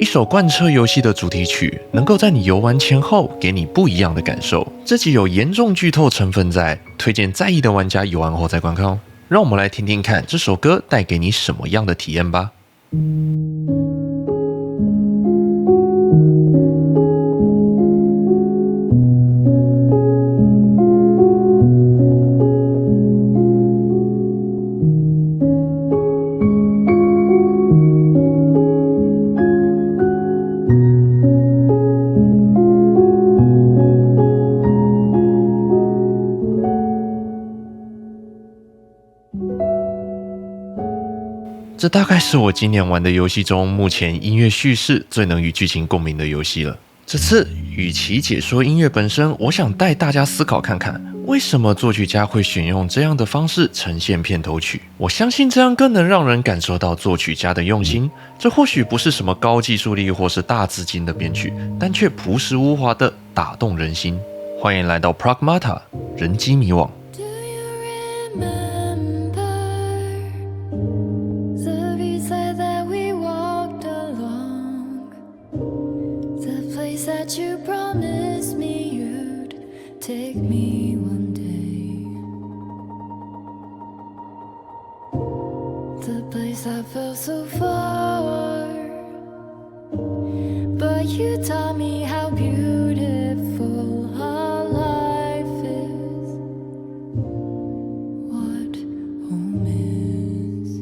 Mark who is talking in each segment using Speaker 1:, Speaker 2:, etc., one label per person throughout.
Speaker 1: 一首贯彻游戏的主题曲，能够在你游玩前后给你不一样的感受。这集有严重剧透成分在，推荐在意的玩家游玩后再观看哦。让我们来听听看这首歌带给你什么样的体验吧。这大概是我今年玩的游戏中，目前音乐叙事最能与剧情共鸣的游戏了。这次，与其解说音乐本身，我想带大家思考看看，为什么作曲家会选用这样的方式呈现片头曲？我相信这样更能让人感受到作曲家的用心。这或许不是什么高技术力或是大资金的编曲，但却朴实无华的打动人心。欢迎来到 Pragmata 人机迷惘。
Speaker 2: That you promised me you'd take me one day. The place I felt so far, but you taught me how beautiful our life is. What home is.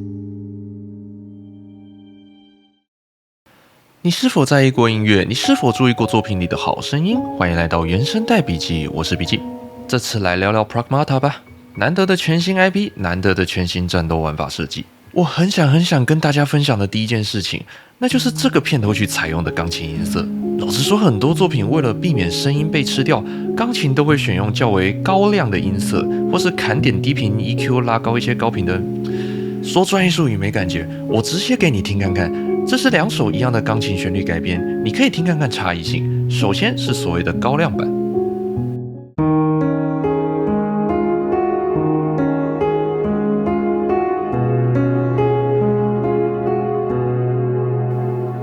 Speaker 1: 你是否在意过音乐？你是否注意过作品里的好声音？欢迎来到原声带笔记，我是笔记。这次来聊聊 Pragmata 吧，难得的全新 IP， 难得的全新战斗玩法设计。我很想跟大家分享的第一件事情，那就是这个片头曲采用的钢琴音色。老实说，很多作品为了避免声音被吃掉，钢琴都会选用较为高亮的音色，或是砍点低频 EQ 拉高一些高频的。说专业术语没感觉，我直接给你听看看。这是两首一样的钢琴旋律改编，你可以听看看差异性。首先是所谓的高亮版，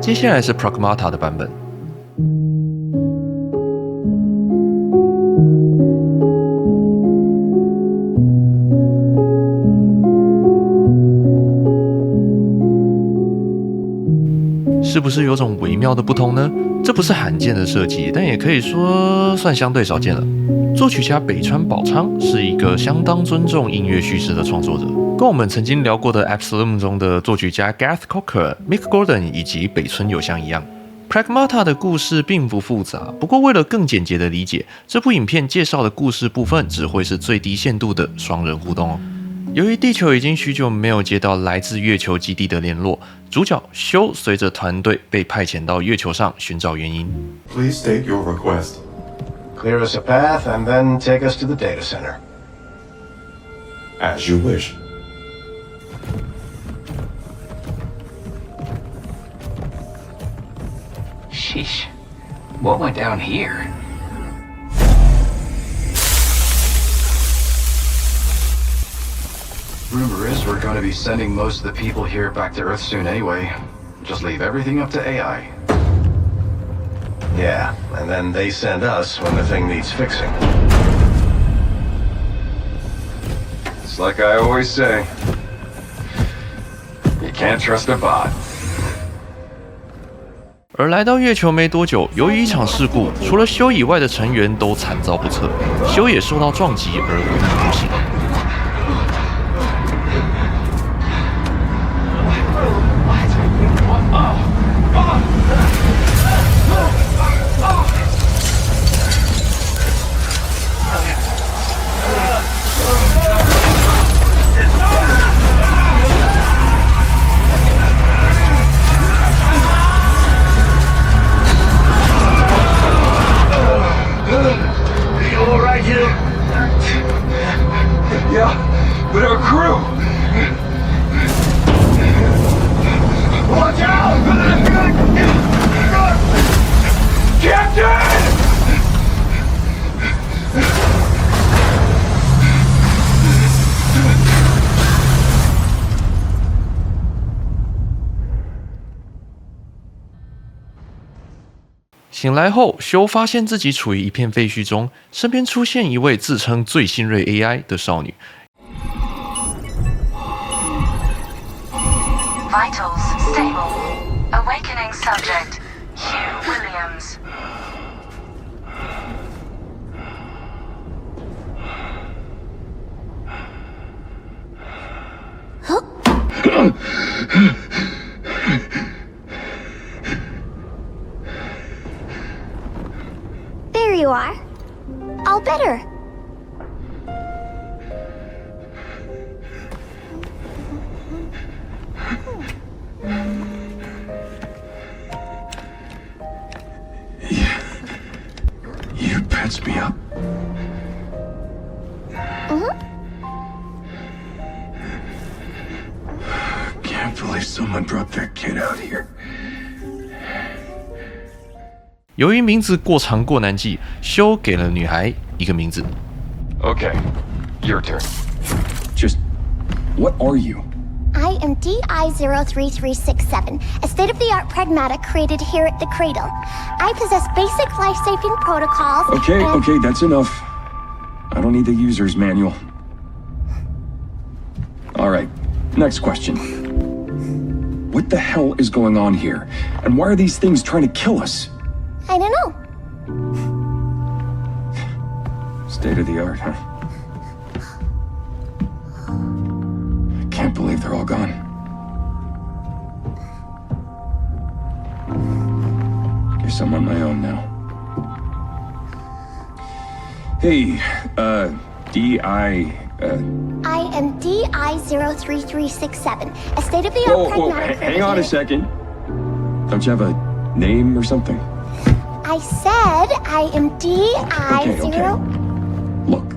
Speaker 1: 接下来是 Pragmata 的版本。是不是有种微妙的不同呢？这不是罕见的设计，但也可以说算相对少见了。作曲家北川宝昌是一个相当尊重音乐叙事的创作者，跟我们曾经聊过的 Absolum 中的作曲家 Gareth Cocker、Mick Gordon 以及北村友香一样。Pragmata 的故事并不复杂，不过为了更简洁的理解，这部影片介绍的故事部分只会是最低限度的双人互动哦。由于地球已经许久没有接到来自月球基地的联络，主角修随着团队被派遣到月球上寻找原因。
Speaker 3: Please state your request.
Speaker 4: Clear us a path and then take us to the data center.
Speaker 3: As you wish.
Speaker 5: Sheesh. What went down here? Rumor is we're going to be sending most of the people here back to Earth soon anyway. Just leave everything up to AI.
Speaker 4: Yeah, and then they send us when the thing needs fixing.
Speaker 6: It's like I always say. You can't trust a bot.
Speaker 1: 而来到月球没多久，由于一场事故，除了修以外的成员都惨遭不测，修也受到撞击而无一不幸。醒来后，修发现自己处于一片废墟中，身边出现一位自称最新锐 AI 的少女。
Speaker 7: Vitals stable. Awakening subject, Hugh Williams.
Speaker 8: There you are. All better.
Speaker 3: You patched me up. Can't believe someone brought that kid out here.
Speaker 1: 由于名字过长过难记，修给了女孩一个名字。
Speaker 6: Okay, your turn.
Speaker 3: Just, what are you?
Speaker 8: I am DI-03367, a state-of-the-art pragmatic created here at the Cradle. I possess basic life-saving protocols.
Speaker 3: Okay, that's enough. I don't need the user's manual. Alright, next question. What the hell is going on here? And why are these things trying to kill us?
Speaker 8: I don't know.
Speaker 3: State of the art, huh? I can't believe they're all gone. Guess I'm on my own now. Hey, I
Speaker 8: am DI-03367, a state-of-the-art pragmatic
Speaker 3: hang on a second. Don't you have a name or something?
Speaker 8: I said I am DI-0...
Speaker 3: Okay. Look,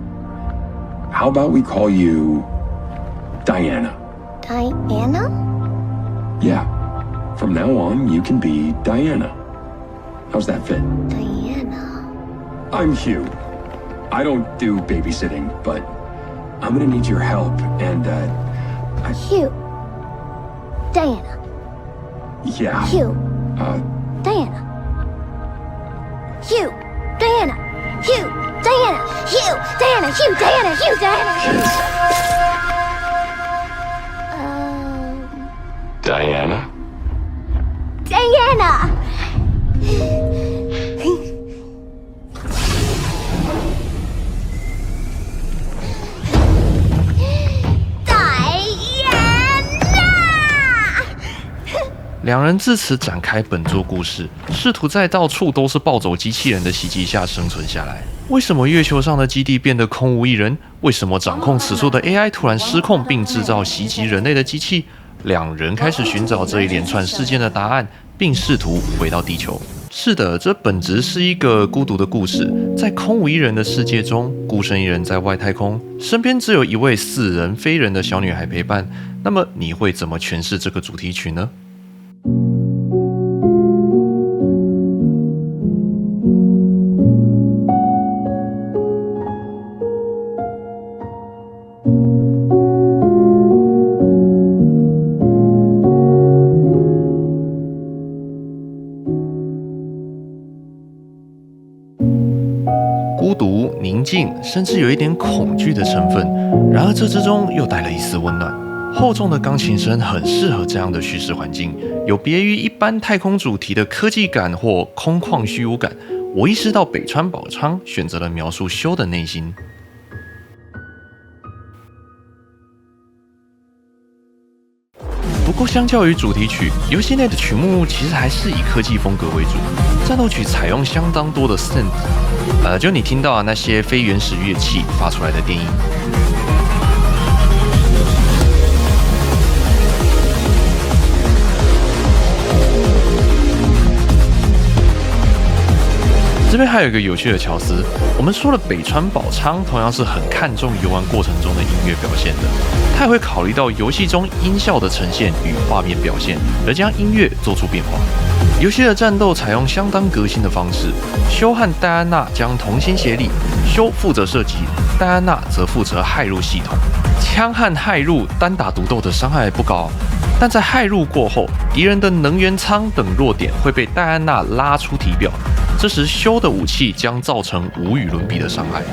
Speaker 3: how about we call you Diana?
Speaker 8: Diana?
Speaker 3: Yeah. From now on, you can be Diana. How's that fit?
Speaker 8: Diana...
Speaker 3: I'm Hugh. I don't do babysitting, but I'm gonna need your help, and,
Speaker 8: Hugh. Diana.
Speaker 3: yeah.
Speaker 8: Hugh. Diana. Hugh. Diana. Hugh. Diana. Hugh. Diana. Hugh. Diana. Hugh. Diana.
Speaker 6: Diana?
Speaker 8: Diana. Diana.
Speaker 1: 两人自此展开本作故事，试图在到处都是暴走机器人的袭击下生存下来。为什么月球上的基地变得空无一人？为什么掌控此处的 AI 突然失控并制造袭击人类的机器？两人开始寻找这一连串事件的答案，并试图回到地球。是的，这本质是一个孤独的故事。在空无一人的世界中，孤身一人在外太空，身边只有一位似人非人的小女孩陪伴。那么你会怎么诠释这个主题曲呢？孤独、宁静，甚至有一点恐惧的成分。然而这之中又带了一丝温暖。厚重的钢琴声很适合这样的叙事环境，有别于一般太空主题的科技感或空旷虚无感。我意识到北川宝昌选择了描述修的内心。不过，相较于主题曲，游戏内的曲目其实还是以科技风格为主。战斗曲采用相当多的 synth， 就你听到那些非原始乐器发出来的电音。这边还有一个有趣的巧思，我们说了北川宝昌同样是很看重游玩过程中的音乐表现的，他也会考虑到游戏中音效的呈现与画面表现，而将音乐做出变化。游戏的战斗采用相当革新的方式，修和戴安娜将同心协力，修负责射击，戴安娜则负责骇入系统。枪和骇入单打独斗的伤害不高，但在骇入过后，敌人的能源舱等弱点会被戴安娜拉出体表。这时修的武器将造成无与伦比的伤害。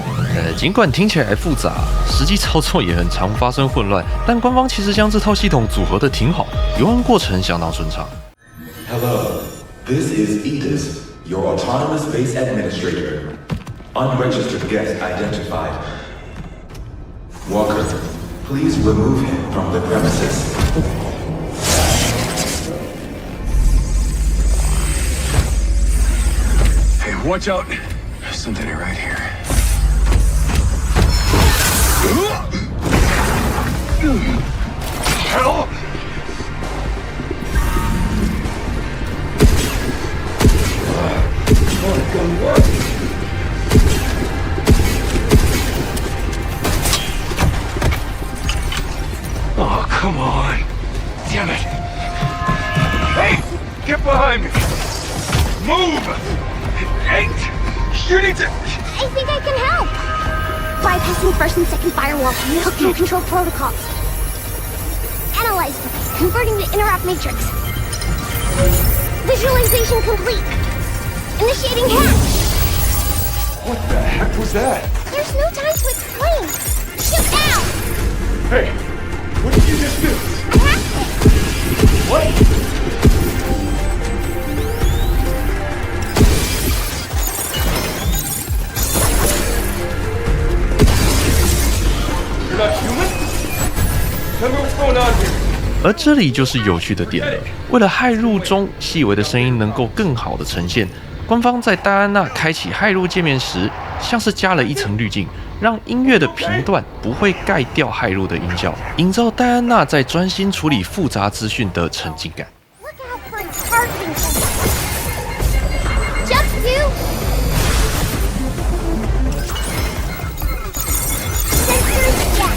Speaker 1: 尽管听起来复杂，实际操作也很常发生混乱，但官方其实将这套系统组合的挺好，游玩过程相当顺畅。
Speaker 9: Hello, this is Edis, your autonomous base administrator. Unregistered guest identified. Walker, please remove him from the premises.
Speaker 3: Hey, watch out. There's something right here. Hell! Oh, come on. Damn it. Hey, get behind me. Move. Hey, you need to...
Speaker 8: I think I can help. Bypassing first and second firewall, hooking control protocols. Analyzing, converting the interrupt matrix. Visualization complete. Initiating hatch.
Speaker 3: What the heck was that?
Speaker 8: There's no time to explain. Shoot now.
Speaker 3: Hey, what did you just do?
Speaker 8: I hacked it.
Speaker 3: What? You're not human? Tell me what's going on here.
Speaker 1: 而这里就是有趣的点了。为了骇入中细微的声音能够更好的呈现，官方在戴安娜开启骇入界面时，像是加了一层滤镜，让音乐的频段不会盖掉骇入的音效，营造戴安娜在专心处理复杂资讯的沉浸感。
Speaker 8: Look out for targeting sensors. Jump to. Sensors down.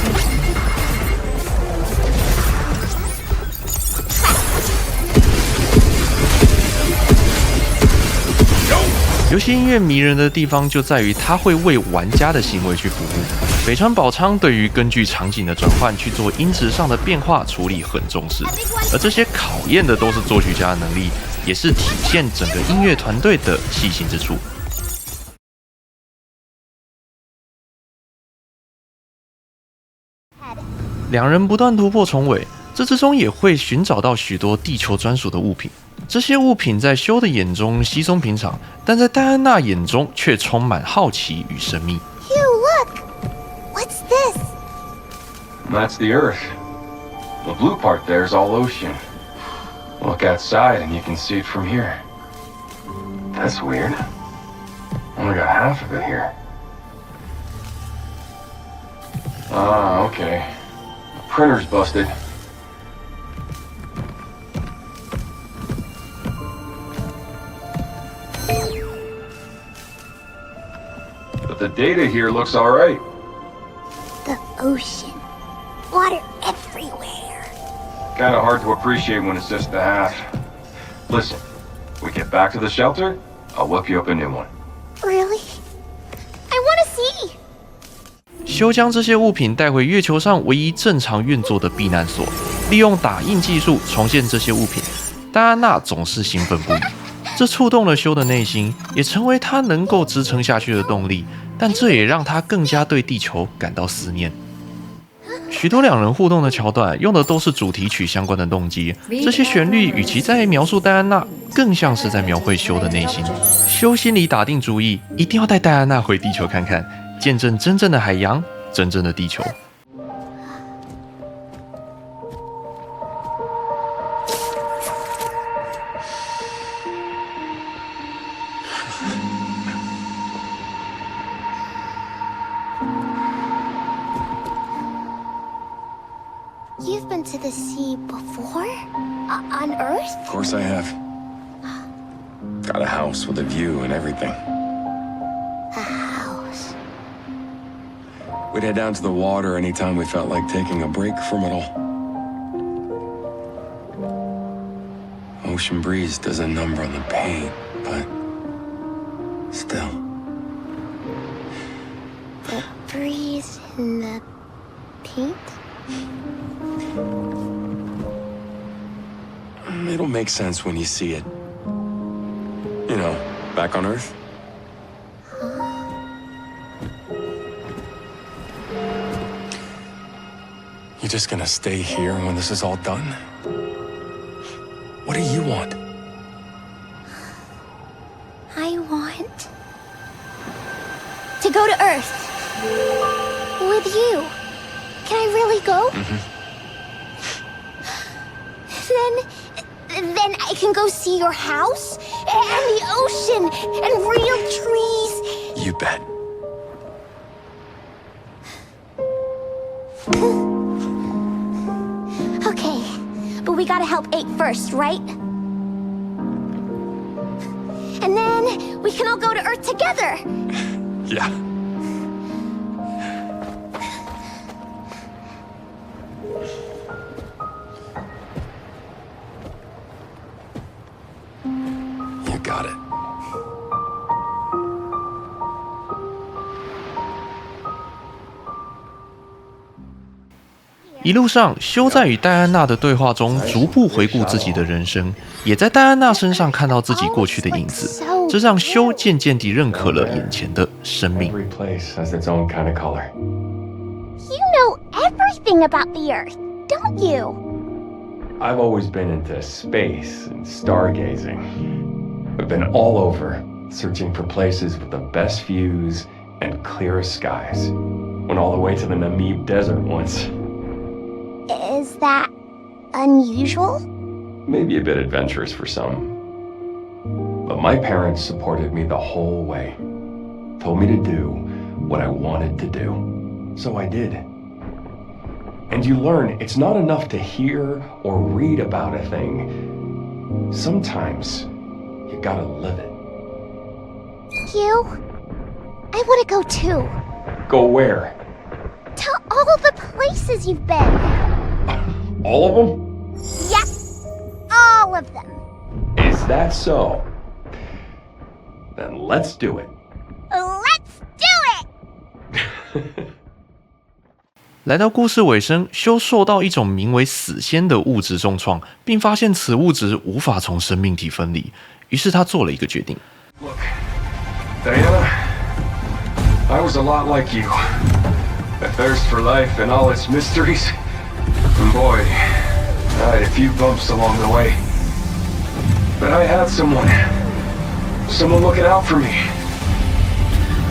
Speaker 1: 游戏音乐迷人的地方就在于它会为玩家的行为去服务。北川宝昌对于根据场景的转换去做音质上的变化处理很重视，而这些考验的都是作曲家的能力，也是体现整个音乐团队的细心之处。两人不断突破重围，这之中也会寻找到许多地球专属的物品。这些物品在修的眼中稀松平常，但在戴安娜眼中却充满好奇与神秘。
Speaker 8: Hugh, look. What's this?
Speaker 5: That's the Earth. The blue part there is all ocean. Look outside and you can see it from here. That's weird. Only got half of it here. Ah, okay. The printer's busted. But the data here looks alright.
Speaker 8: The ocean. Water everywhere.
Speaker 5: Kinda hard to appreciate when it's just the half. Listen, we get back to the shelter, I'll whip you up a new one.
Speaker 8: Really? I want to see.
Speaker 1: 修将这些物品带回月球上唯一正常运作的避难所，利用打印技术重现这些物品。戴安娜总是兴奋不已，这触动了修的内心，也成为他能够支撑下去的动力。但这也让他更加对地球感到思念。许多两人互动的桥段用的都是主题曲相关的动机，这些旋律与其在描述戴安娜，更像是在描绘修的内心。修心里打定主意，一定要带戴安娜回地球看看，见证真正的海洋，真正的地球。
Speaker 8: You've been to the sea before? On Earth?
Speaker 3: Of course I have. Got a house with a view and everything.
Speaker 8: A house.
Speaker 3: We'd head down to the water anytime we felt like taking a break from it all. Ocean breeze does a number on the pain, but still.
Speaker 8: The breeze in the paint?
Speaker 3: It'll make sense when you see it. You know,
Speaker 5: Back on Earth? You just gonna stay here when this is all done? What do you want?
Speaker 8: I want to go to Earth with you. Can I really go? Then I can go see your house and the ocean and real trees.
Speaker 5: You bet.
Speaker 8: Okay, but we gotta help 8 first, right? And then we can all go to Earth together.
Speaker 5: Yeah. You got it.
Speaker 1: 一路上，修在与戴安娜的对话中，逐步回顾自己的人生，也在戴安娜身上看到自己过去的影子，这让修渐渐地认可了眼前的生命。
Speaker 5: Every place has its own kind of color.
Speaker 8: You know everything about the Earth, don't you?
Speaker 5: I've always been into space and stargazing. I've been all over, searching for places with the best views and clearest skies. Went all the way to the Namib Desert once.
Speaker 8: Is that unusual?
Speaker 5: Maybe a bit adventurous for some. But my parents supported me the whole way. Told me to do what I wanted to do. So I did. And you learn it's not enough to hear or read about a thing. Sometimes you gotta live it.
Speaker 8: You? I want to go too.
Speaker 5: Go where?
Speaker 8: To all the places you've been.
Speaker 5: All of them?
Speaker 8: Yes, all of them.
Speaker 5: Is that so? Then let's do it.
Speaker 8: Let's do it!
Speaker 1: 来到故事尾声，修受到一种名为死仙的物质重创，并发现此物质无法从生命体分离，于是他做了一个决定。
Speaker 5: Look, Diana, I was a lot like you. A thirst for life and all its mysteries. And boy, I had a few bumps along the way. But I had someone looking out for me.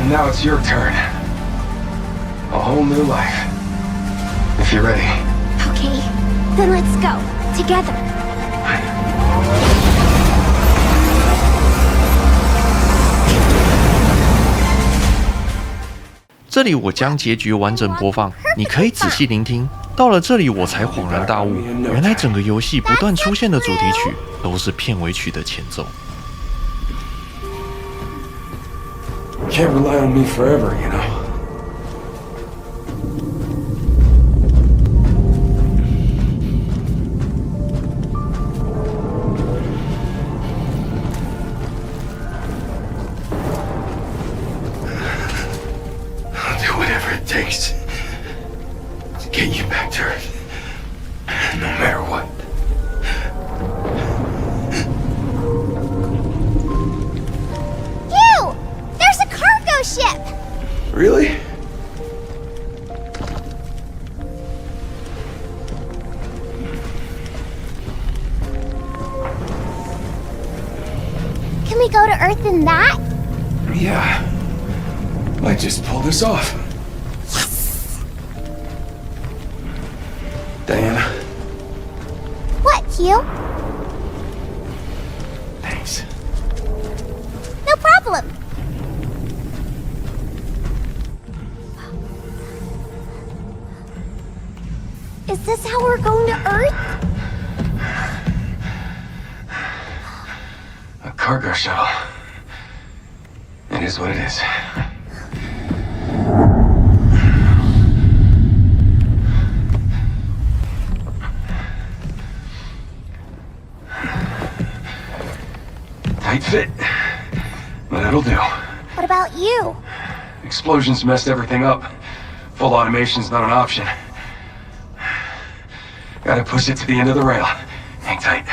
Speaker 5: And now it's your turn. A whole new life. If you're ready.
Speaker 8: Okay, then let's go. Together.
Speaker 1: 这里我将结局完整播放，你可以仔细聆听。到了这里，我才恍然大悟，原来整个游戏不断出现的主题曲都是片尾曲的前奏。
Speaker 5: Can't rely on me forever, you know. I'll do whatever it takes to get you back to Earth, no matter what.
Speaker 8: You! There's a cargo ship!
Speaker 5: Really?
Speaker 8: Can we go to Earth in that?
Speaker 5: Yeah. Might just pull this off. Diana,
Speaker 8: What, Hugh?
Speaker 5: thanks.
Speaker 8: No problem. Is this how we're going to Earth?
Speaker 5: A cargo shuttle. It is what it is. Tight fit, but it'll do.
Speaker 8: What about you?
Speaker 5: Explosions messed everything up. Full automation's not an option. Gotta push it to the end of the rail. Hang tight.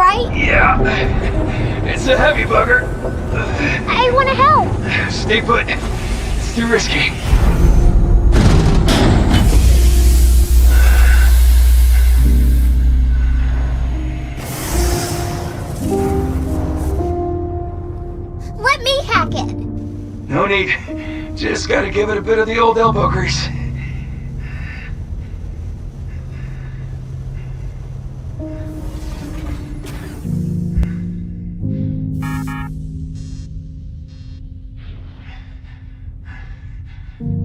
Speaker 8: right?
Speaker 3: Yeah. It's a heavy bugger.
Speaker 8: I want to help.
Speaker 3: Stay put. It's too risky.
Speaker 8: Let me hack it.
Speaker 3: No need. Just gotta give it a bit of the old elbow grease.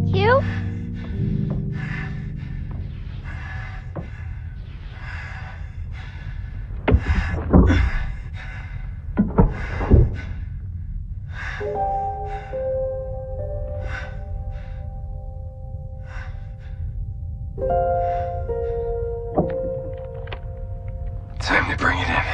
Speaker 8: You?
Speaker 3: Time to bring it in.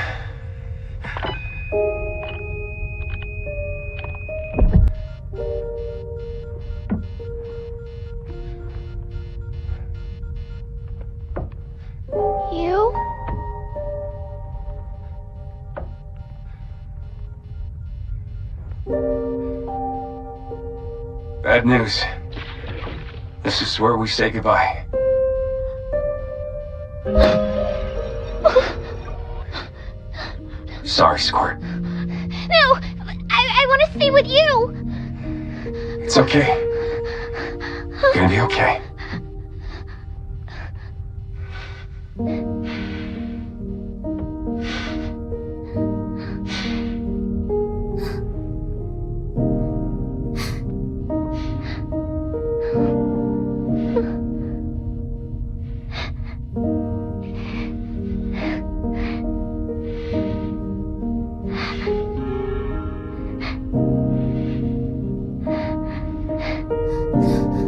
Speaker 8: You?
Speaker 3: Bad news. This is where we say goodbye. Sorry, Squirt.
Speaker 8: No, I want to stay with you.
Speaker 3: It's okay. You're gonna be okay.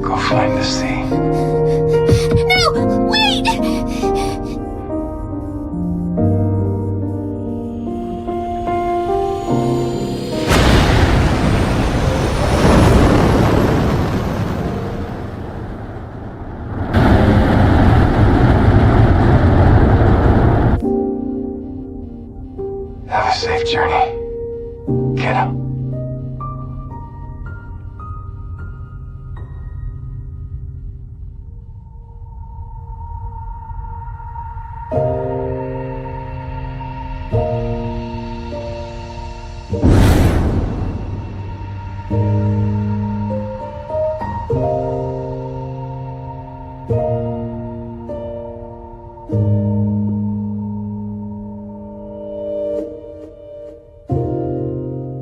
Speaker 3: Go find this thing.
Speaker 8: No, wait!
Speaker 3: Have a safe journey, kiddo.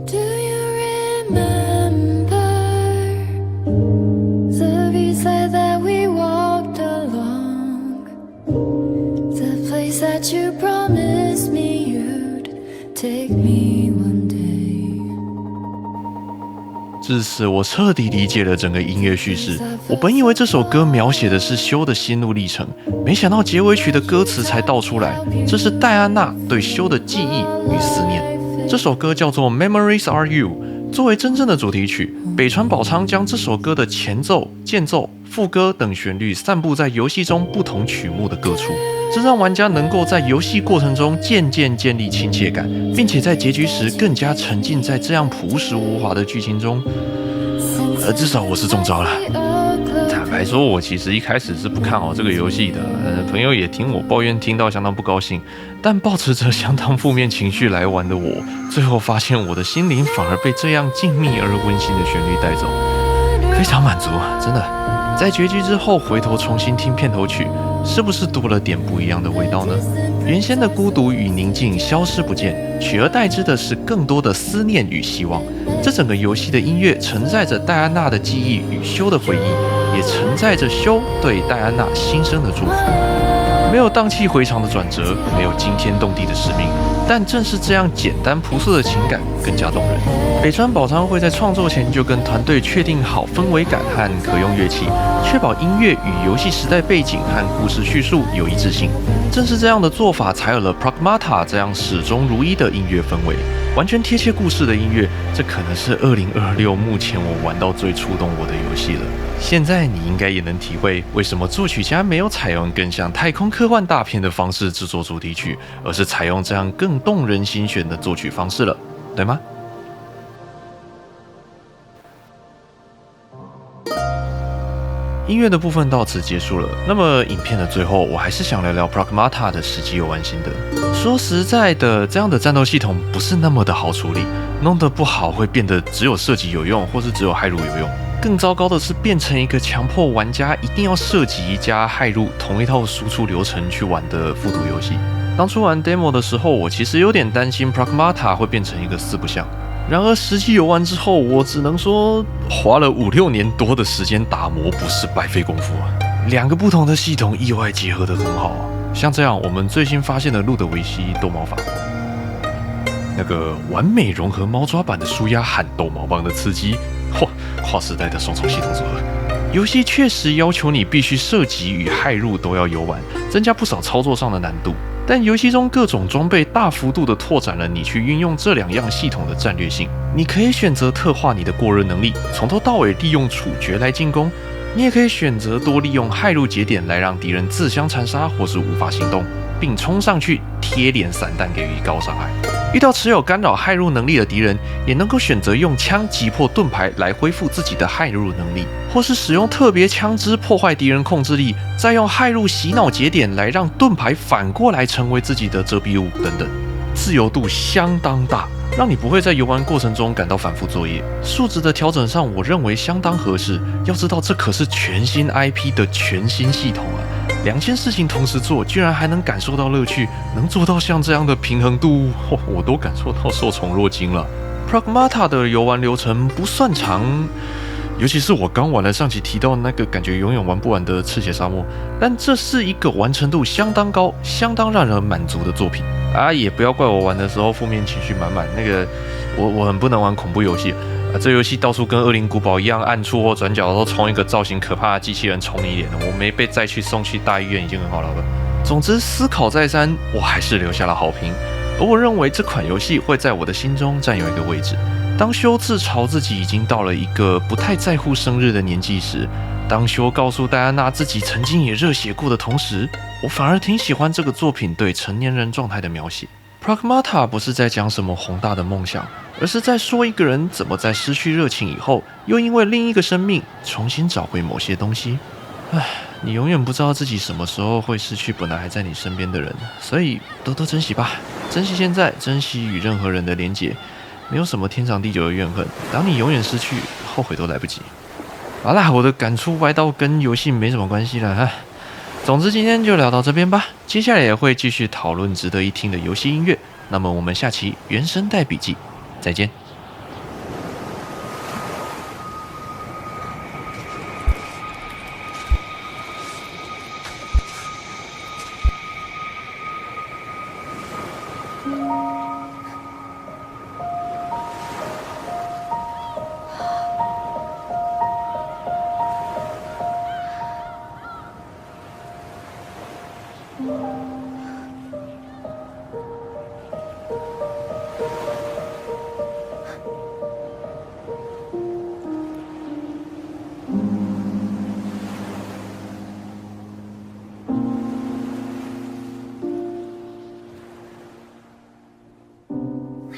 Speaker 2: Do you remember the beachside that we walked along? The place that you promised me you'd take me one day.
Speaker 1: 至此，我彻底理解了整个音乐叙事。我本以为这首歌描写的是修的心路历程，没想到结尾曲的歌词才道出来，这是戴安娜对修的记忆与思念。这首歌叫做《Memories Are You》，作为真正的主题曲，北川宝昌将这首歌的前奏、间奏、副歌等旋律散布在游戏中不同曲目的各处，这让玩家能够在游戏过程中渐渐建立亲切感，并且在结局时更加沉浸在这样朴实无华的剧情中。至少我是中招了。坦白说，我其实一开始是不看好这个游戏的，朋友也听我抱怨，听到相当不高兴。但抱持着相当负面情绪来玩的我，最后发现我的心灵反而被这样静谧而温馨的旋律带走，非常满足，真的。在结局之后回头重新听片头曲，是不是多了点不一样的味道呢？原先的孤独与宁静消失不见，取而代之的是更多的思念与希望。这整个游戏的音乐承载着戴安娜的记忆与修的回忆，也承载着修对戴安娜新生的祝福。没有荡气回肠的转折，没有惊天动地的使命，但正是这样简单朴素的情感更加动人。北川宝昌会在创作前就跟团队确定好氛围感和可用乐器，确保音乐与游戏时代背景和故事叙述有一致性。正是这样的做法，才有了 Pragmata 这样始终如一的音乐氛围。完全贴切故事的音乐，这可能是2026目前我玩到最触动我的游戏了。现在你应该也能体会为什么作曲家没有采用更像太空科幻大片的方式制作主题曲，而是采用这样更动人心弦的作曲方式了，对吗？音乐的部分到此结束了。那么影片的最后，我还是想聊聊 Pragmata 的实际游玩心得。说实在的，这样的战斗系统不是那么的好处理，弄得不好会变得只有射击有用，或是只有骇入有用。更糟糕的是，变成一个强迫玩家一定要射击加骇入同一套输出流程去玩的复读游戏。当初玩 demo 的时候，我其实有点担心 Pragmata 会变成一个四不像。然而实际游玩之后，我只能说花了5-6年多的时间打磨，不是白费功夫啊。2个不同的系统意外结合得很好啊。像这样，我们最新发现的路德维希逗猫法，那个完美融合猫抓板的舒压和逗猫棒的刺激，跨时代的双重系统组合。游戏确实要求你必须射击与骇入都要游玩，增加不少操作上的难度。但游戏中各种装备大幅度地拓展了你去运用这2样系统的战略性。你可以选择特化你的过热能力，从头到尾利用处决来进攻；你也可以选择多利用骇入节点来让敌人自相残杀或是无法行动，并冲上去贴脸散弹给予高伤害。遇到持有干扰骇入能力的敌人，也能够选择用枪击破盾牌来恢复自己的骇入能力，或是使用特别枪支破坏敌人控制力，再用骇入洗脑节点来让盾牌反过来成为自己的遮蔽物等等，自由度相当大，让你不会在游玩过程中感到反复作业。数值的调整上，我认为相当合适。要知道，这可是全新 IP 的全新系统啊！2件事情同时做，居然还能感受到乐趣，能做到像这样的平衡度，我都感受到受宠若惊了。Pragmata 的游玩流程不算长，尤其是我刚玩了上期提到那个感觉永远玩不完的赤血沙漠，但这是一个完成度相当高、相当让人满足的作品啊！也不要怪我玩的时候负面情绪满满，那个我很不能玩恐怖游戏。这游戏到处跟恶灵古堡一样，暗处或转角都冲一个造型可怕的机器人冲你脸，我没被再去送去大医院已经很好了吧。总之思考再三，我还是留下了好评。而我认为这款游戏会在我的心中占有一个位置。当修自嘲自己已经到了一个不太在乎生日的年纪时，当修告诉戴安娜自己曾经也热血过的同时，我反而挺喜欢这个作品对成年人状态的描写。Pragmata 不是在讲什么宏大的梦想，而是在说一个人怎么在失去热情以后，又因为另一个生命重新找回某些东西。你永远不知道自己什么时候会失去本来还在你身边的人，所以多多珍惜吧，珍惜现在，珍惜与任何人的连结。没有什么天长地久的怨恨，当你永远失去，后悔都来不及。好啦，我的感触歪到跟游戏没什么关系了哈。总之今天就聊到这边吧，接下来也会继续讨论值得一听的游戏音乐。那么我们下期原声带笔记再见。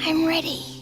Speaker 8: I'm ready.